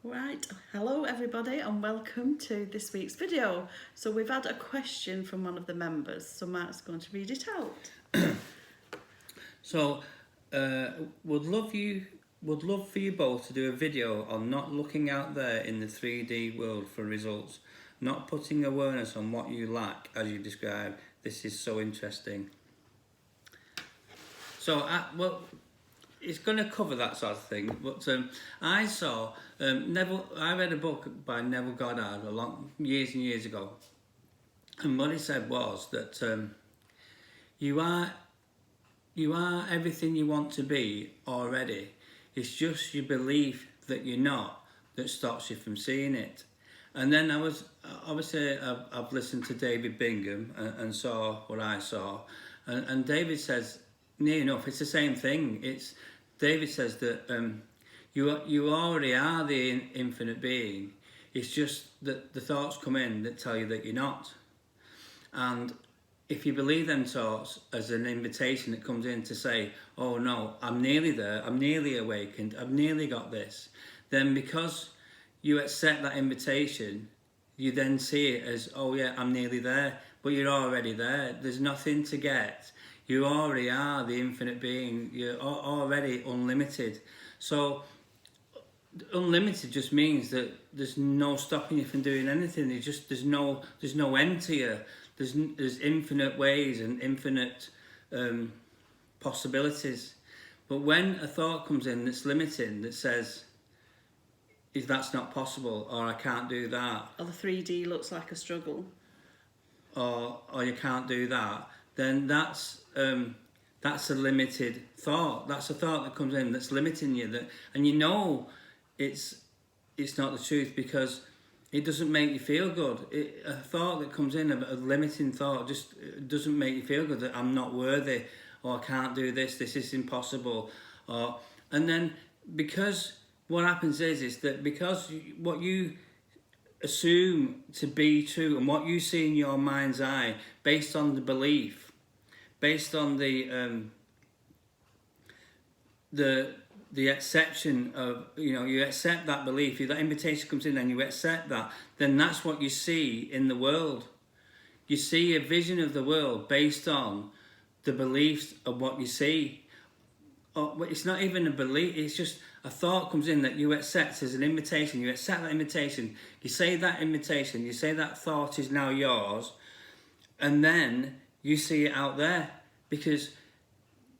Right, hello everybody and welcome to this week's video. So we've had a question from one of the members, so Mark's going to read it out. So, would love for you both to do a video on not looking out there in the 3D world for results, not putting awareness on what you lack as you describe. This is so interesting. So, it's going to cover that sort of thing. But I saw Neville. I read a book by Neville Goddard years and years ago, and what he said was that you are everything you want to be already. It's just your belief that you're not that stops you from seeing it. And then I've listened to David Bingham and saw what I saw, and David says near enough it's the same thing. David says that you already are the infinite being. It's just that the thoughts come in that tell you that you're not. And if you believe them thoughts as an invitation that comes in to say, oh no, I'm nearly there, I'm nearly awakened, I've nearly got this, then because you accept that invitation, you then see it as, oh yeah, I'm nearly there, but you're already there. There's nothing to get. You already are the infinite being. You're already unlimited. So unlimited just means that there's no stopping you from doing anything. There's no end to you. There's infinite ways and infinite possibilities. But when a thought comes in that's limiting, that says, that's not possible, or I can't do that, Or the 3D looks like a struggle. or you can't do that, then that's a limited thought. That's a thought that comes in that's limiting you, and you know it's not the truth because it doesn't make you feel good. A thought that comes in, a limiting thought, just doesn't make you feel good, that I'm not worthy, or I can't do this is impossible. And then because what happens is that because what you assume to be true and what you see in your mind's eye, based on the belief, based on the exception of, you accept that belief, that invitation comes in and you accept that, then that's what you see in the world. You see a vision of the world based on the beliefs of what you see. It's not even a belief, it's just a thought comes in that you accept as an invitation. You accept that invitation, you say that invitation, you say that thought is now yours, and then you see it out there because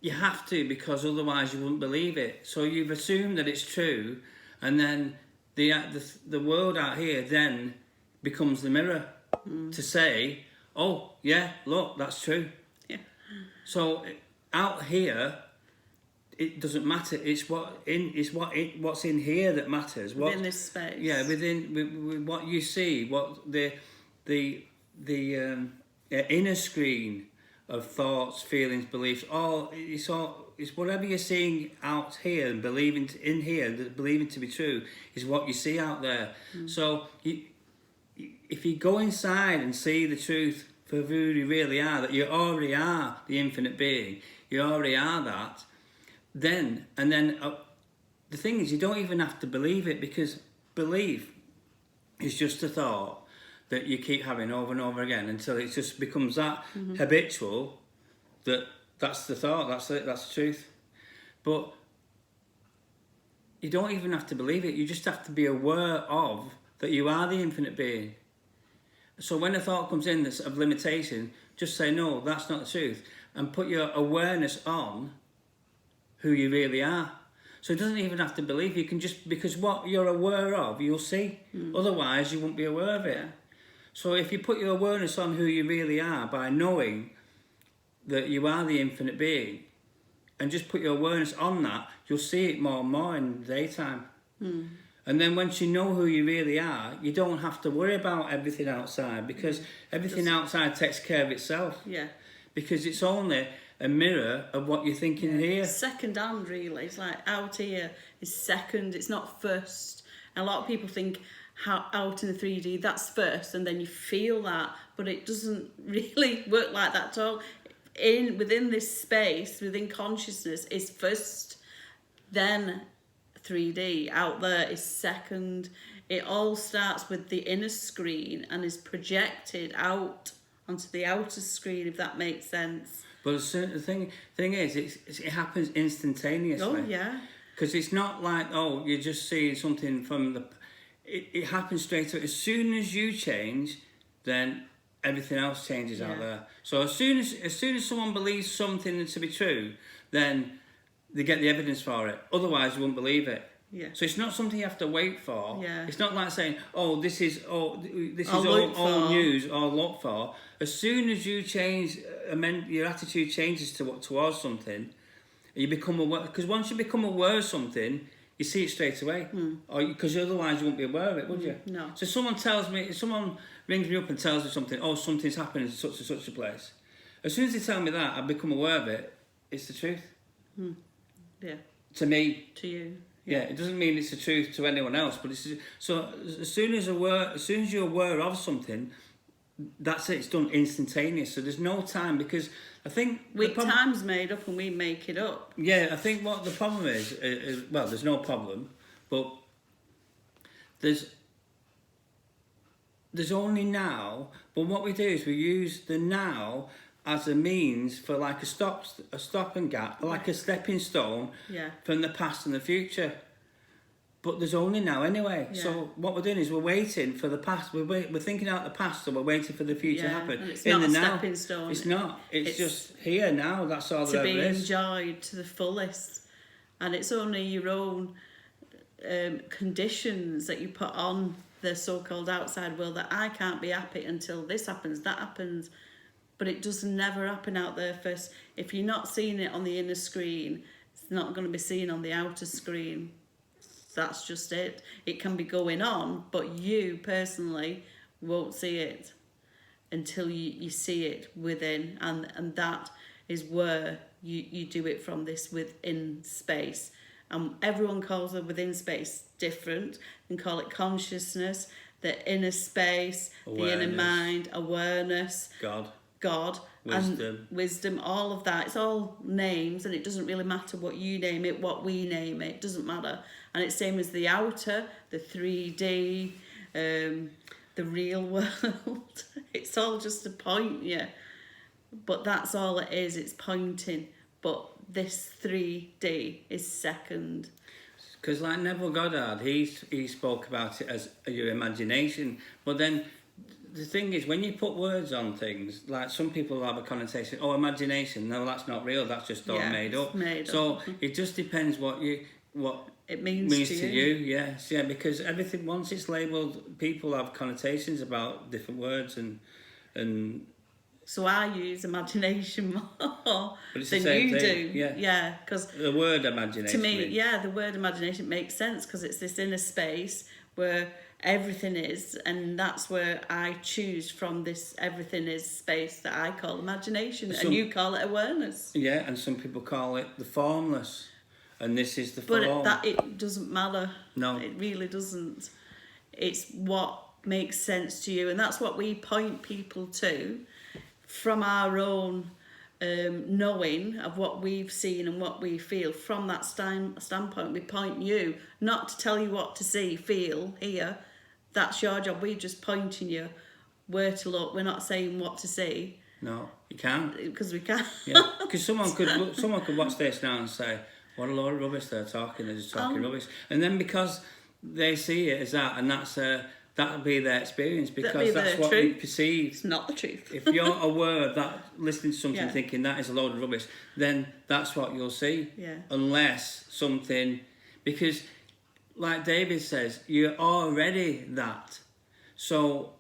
you have to, because otherwise you wouldn't believe it. So you've assumed that it's true, and then the world out here then becomes the mirror to say, oh yeah, look, that's true. Yeah. So out here, it doesn't matter. It's what's in here that matters. Within this space. Yeah, with what you see, what the inner screen of thoughts, feelings, beliefs. It's whatever you're seeing out here and believing in here, that believing to be true, is what you see out there. So if you go inside and see the truth for who you really are, that you already are the infinite being, you already are that. Then the thing is, you don't even have to believe it, because belief is just a thought that you keep having over and over again until it just becomes that habitual, that's the thought, that's it, that's the truth. But you don't even have to believe it, you just have to be aware of that you are the infinite being. So when a thought comes in that's of limitation, just say, no, that's not the truth, and put your awareness on who you really are. So it doesn't even have to believe. You can just, because what you're aware of, you'll see. Otherwise, you won't be aware of it. Yeah. So if you put your awareness on who you really are by knowing that you are the infinite being, and just put your awareness on that, you'll see it more and more in the daytime. And then once you know who you really are, you don't have to worry about everything outside, because everything outside takes care of itself. Yeah. Because it's only a mirror of what you're thinking here. Second hand, really. It's like out here is second, it's not first. And a lot of people think how out in the 3D, that's first, and then you feel that, but it doesn't really work like that at all. Within this space, within consciousness, is first, then 3D. Out there is second. It all starts with the inner screen and is projected out onto the outer screen, if that makes sense. But the thing is, it happens instantaneously. Oh, yeah. Because it's not like, oh, you're just seeing something from the... It happens straight away. As soon as you change, then everything else changes out there. So as soon as someone believes something to be true, then they get the evidence for it. Otherwise, you won't believe it. Yeah. So it's not something you have to wait for. Yeah. It's not like saying, oh, this is all news or look for. As soon as you change, your attitude changes towards something, you become aware. Because once you become aware of something, you see it straight away. Or because otherwise you won't be aware of it, would you? No. So someone rings me up and tells me something. Oh, something's happening in such and such a place. As soon as they tell me that, I become aware of it. It's the truth. Yeah. To me. To you. Yeah, it doesn't mean it's the truth to anyone else, but it's so as soon as you're aware of something, that's it. It's done instantaneous. So there's no time, because I think time's made up and we make it up. Yeah, I think what the problem is well, there's no problem, but there's only now. But what we do is we use the now as a means for like a stop and gap, like a stepping stone from the past and the future. But there's only now anyway. Yeah. So what we're doing is we're waiting for the past. We're thinking out the past, so we're waiting for the future to happen. And it's not a stepping stone. It's not. It's just here now. That's all there is. To be enjoyed to the fullest, and it's only your own conditions that you put on the so-called outside world, that I can't be happy until this happens, that happens. But it does never happen out there first. If you're not seeing it on the inner screen, it's not going to be seen on the outer screen. That's just it. It can be going on, but you personally won't see it until you see it within. And that is where you do it from, this within space. And everyone calls the within space different, and call it consciousness, the inner space, awareness, the inner mind, awareness, God, wisdom, all of that. It's all names, and it doesn't really matter what you name it, what we name it, doesn't matter. And it's same as the outer, the 3D, the real world. It's all just to point you. But that's all it is, it's pointing. But this 3D is second. Because like Neville Goddard, he spoke about it as your imagination. But then the thing is, when you put words on things, like some people have a connotation, oh, imagination, no, that's not real, that's just all made up. So it just depends what it means to you. Yes, yeah, because everything, once it's labelled, people have connotations about different words and so I use imagination more than you do. Yeah, because the word imagination. To me, the word imagination makes sense, because it's this inner space where everything is, and that's where I choose from, this everything is space that I call imagination, and you call it awareness. Yeah, and some people call it the formless, and this is the form. But it doesn't matter. No. It really doesn't. It's what makes sense to you, and that's what we point people to from our own knowing of what we've seen and what we feel. From that standpoint, we point you, not to tell you what to see, feel, hear. That's your job. We're just pointing you where to look. We're not saying what to see. No, you can't. Because we can't. Yeah, because someone could watch this now and say, what a load of rubbish they're talking. They're just talking rubbish. And then because they see it as that, and that'll be their experience, because that's what we perceive. It's not the truth. If you're aware of that, listening to something, thinking that is a load of rubbish, then that's what you'll see. Yeah. Unless something, because like David says, you're already that. So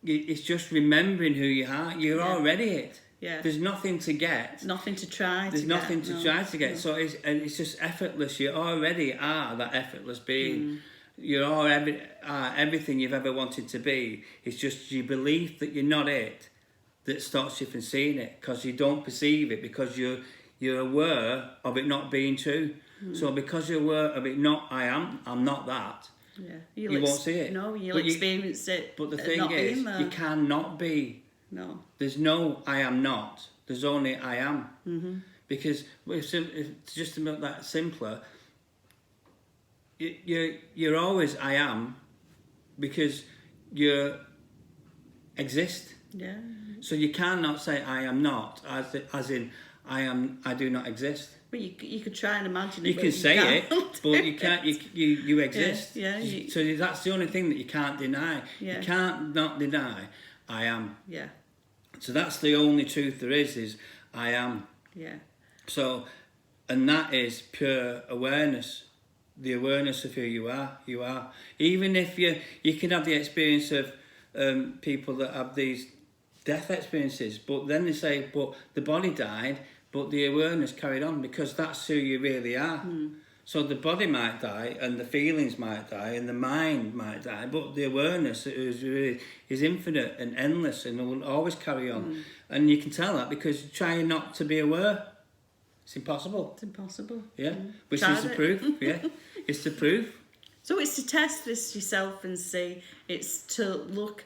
it's just remembering who you are. You're already it. Yeah. There's nothing to get. Nothing to try. There's nothing to try to get. No. So it's just effortless. You already are that effortless being. You're everything you've ever wanted to be. It's just your belief that you're not it that stops you from seeing it, because you don't perceive it, because you're aware of it not being true. So because you're aware of it I'm not that. Yeah, you won't see it. No, you'll experience it. But the thing is, you cannot be. No. There's no I am not. There's only I am. Mm-hmm. Because if just to make that simpler, you're always I am, because you exist. Yeah. So you cannot say I am not, as in I do not exist. But you could try and imagine it. You but can say it, can't. but you can't. You exist. Yeah. So that's the only thing that you can't deny. Yeah. You can't not deny I am. Yeah. So that's the only truth there is I am. Yeah. So, and that is pure awareness. The awareness of who you are. You are. Even if you can have the experience of people that have these death experiences, but then they say, but the body died, but the awareness carried on, because that's who you really are. So the body might die, and the feelings might die, and the mind might die, but the awareness is infinite and endless, and it will always carry on. And you can tell that because you're trying not to be aware. It's impossible. It's impossible. Yeah, which Tried is the it. proof. Yeah, it's the proof. So it's to test this yourself and see. It's to look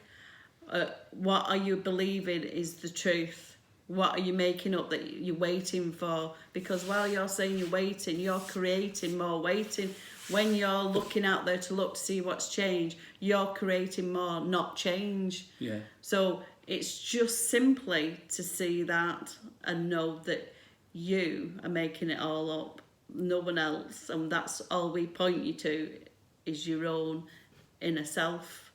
at what are you believing is the truth. What are you making up that you're waiting for? Because while you're saying you're waiting, you're creating more waiting. When you're looking out there to look to see what's changed, you're creating more, not change. Yeah. So it's just simply to see that and know that you are making it all up, no one else. And that's all we point you to is your own inner self.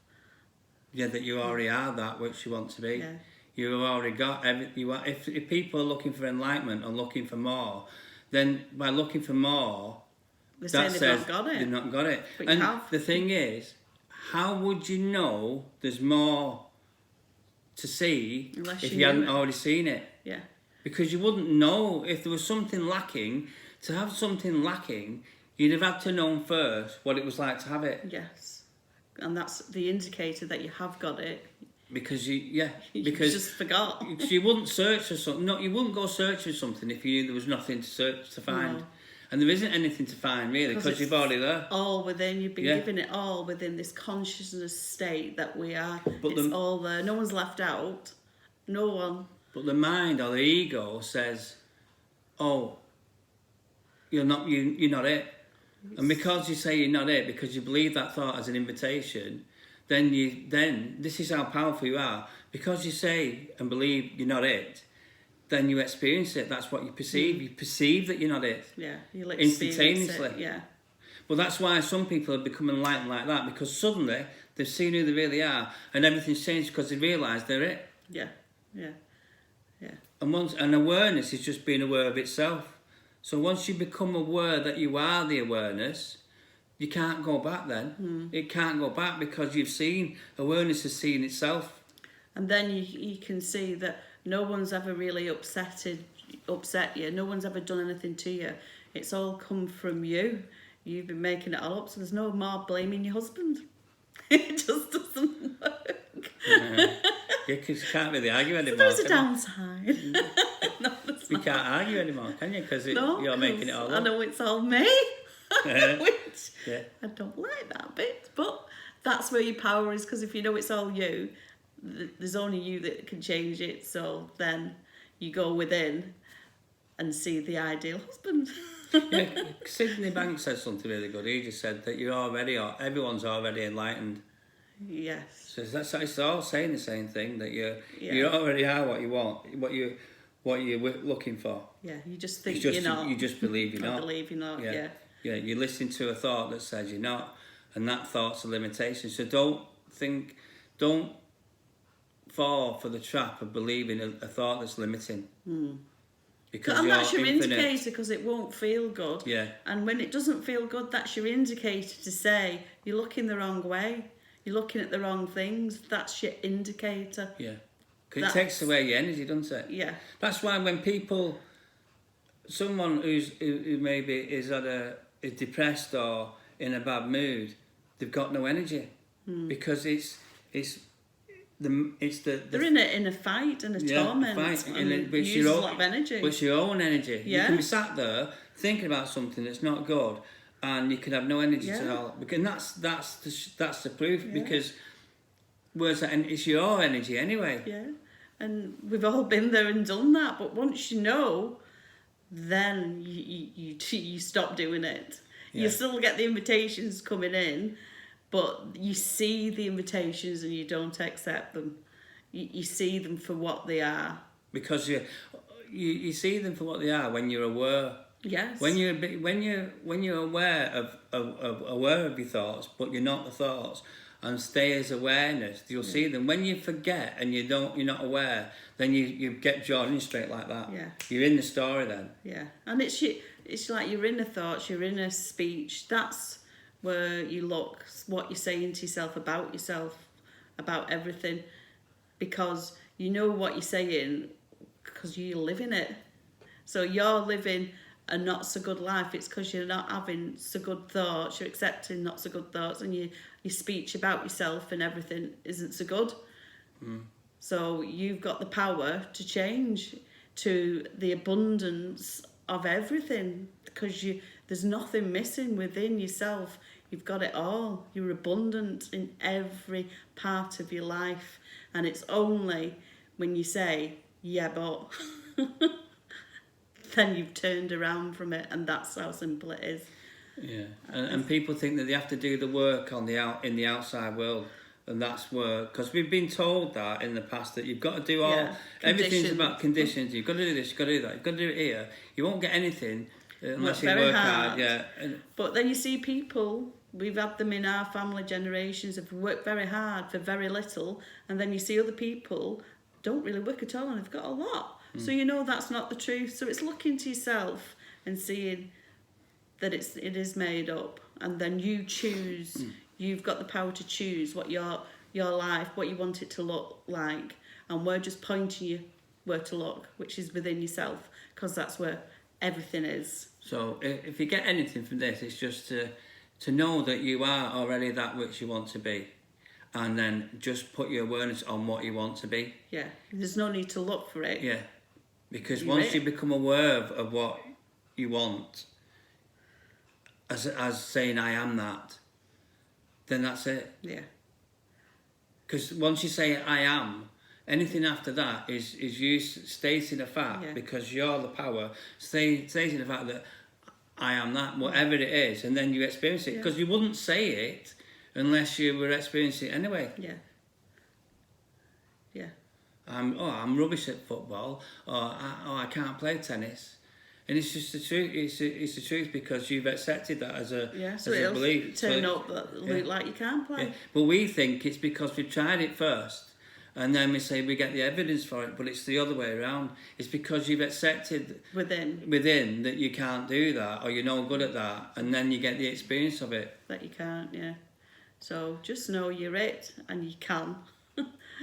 Yeah, that you already are that which you want to be. Yeah. You've already got everything. If people are looking for enlightenment and looking for more, then by looking for more, They're saying that they've says not got it. they've not got it. But you And have. the thing is, how would you know there's more to see Unless if you you hadn't knew it. already seen it? Yeah. Because you wouldn't know if there was something lacking. To have something lacking, you'd have had to know first what it was like to have it. Yes. And that's the indicator that you have got it. Because you You just forgot. you wouldn't search for something. No, you wouldn't go search for something if you knew there was nothing to search to find. No. And there isn't anything to find really, because you've already there. All within, you've been Yeah. given it all within this consciousness state that we are. But It's all there. No one's left out. No one. But the mind or the ego says, "Oh, you're not it." And because you say you're not it, because you believe that thought as an invitation, then this is how powerful you are. Because you say and believe you're not it, then you experience it. That's what you perceive. You perceive that you're not it. Yeah. You'll experience Instantaneously. it. Yeah. Well, that's why some people have become enlightened like that, because suddenly they've seen who they really are, and everything's changed because they realise they're it. Yeah. Yeah. Yeah. And awareness is just being aware of itself. So once you become aware that you are the awareness, you can't go back then. It can't go back because you've seen, awareness has seen itself. And then you can see that no one's ever really upset you. No one's ever done anything to you. It's all come from you. You've been making it all up, so there's no more blaming your husband. It just doesn't work. Because you can't really argue anymore. There's a can you? downside. No, there's You not. can't argue anymore, can you? Because No, you're making it 'cause all I up. know it's all me. Which Yeah. I don't like that bit, but that's where your power is, because if you know it's all you, there's only you that can change it. So then you go within and see the ideal husband. Yeah, Sydney Banks said something really good. He just said that everyone's already enlightened. Yes. So it's all saying the same thing, that you Yeah. already are what you want, what you're looking for. Yeah, you just think It's just, you're not. you just believe you're I not. believe you're not, yeah. Yeah, you listen to a thought that says you're not, and that thought's a limitation. So don't fall for the trap of believing a thought that's limiting. Because And you're that's your infinite. indicator, because it won't feel good. Yeah. And when it doesn't feel good, that's your indicator to say you're looking the wrong way. You're looking at the wrong things. That's your indicator. Yeah. Because it takes away your energy, doesn't it? Yeah. That's why when someone who maybe is depressed or in a bad mood, they've got no energy, because They're in a fight and a torment. fight, and it which uses a lot of energy. Which your own energy. Yeah. You can be sat there thinking about something that's not good, and you can have no energy Yeah. to help. Because that's the proof. Yeah. Because and it's your energy anyway. Yeah. And we've all been there and done that. But once you know, then you stop doing it. Yeah. You still get the invitations coming in, but you see the invitations and you don't accept them. You see them for what they are. Because you see them for what they are when you're aware. Yes. When you're aware of your thoughts, but you're not the thoughts, and stay as awareness, you'll see them. When you forget and you're not aware, then you get drawn in straight like that. Yeah. You're in the story then. Yeah, and it's like your inner thoughts, your inner speech. That's where you look, what you're saying to yourself, about everything, because you know what you're saying because you're living it. So you're living a not so good life. It's because you're not having so good thoughts. You're accepting not so good thoughts, and your speech about yourself and everything isn't so good. So you've got the power to change to the abundance of everything, because there's nothing missing within yourself. You've got it all. You're abundant in every part of your life, and it's only when you say, yeah, but then you've turned around from it, and that's how simple it is. Yeah, and people think that they have to do the work in the outside world, and that's where, because we've been told that in the past, that you've got to do everything's about conditions. You've got to do this, you've got to do that, you've got to do it here. You won't get anything unless you work hard. Yeah. But then you see people, we've had them in our family generations, have worked very hard for very little, and then you see other people don't really work at all and they've got a lot. So you know that's not the truth. So it's looking to yourself and seeing that it is made up, and then you choose. You've got the power to choose what your life, what you want it to look like, and we're just pointing you where to look, which is within yourself, because that's where everything is. So if you get anything from this, it's just to know that you are already that which you want to be, and then just put your awareness on what you want to be. Yeah, there's no need to look for it. Yeah, because once you become aware of what you want, as saying I am that, then that's it. Yeah. Because once you say I am, anything after that is you stating a fact, because you're the power, stating the fact that I am that, whatever it is, and then you experience it. Because you wouldn't say it unless you were experiencing it anyway. Yeah. Yeah. I'm rubbish at football, or I can't play tennis. And it's just the truth. It's the truth, because you've accepted that as a so as a belief. Turn up look like you can't play. Yeah. But we think it's because we've tried it first, and then we say we get the evidence for it. But it's the other way around. It's because you've accepted within that you can't do that, or you're no good at that, and then you get the experience of it. That you can't. Yeah. So just know you're it, and you can.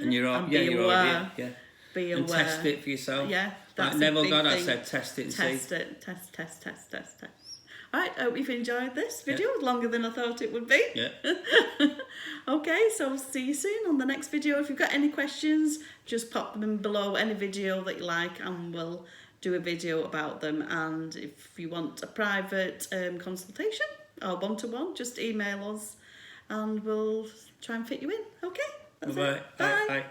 And you're all, you're aware. Yeah. Be aware. And test it for yourself. Yeah, that's like Neville Goddard thing. said, test it and test see. It. Test. Alright, I hope you've enjoyed this video. Longer than I thought it would be. Yeah. Okay, so see you soon on the next video. If you've got any questions, just pop them below any video that you like, and we'll do a video about them. And if you want a private consultation or one-to-one, just email us and we'll try and fit you in. Okay, that's it. Bye.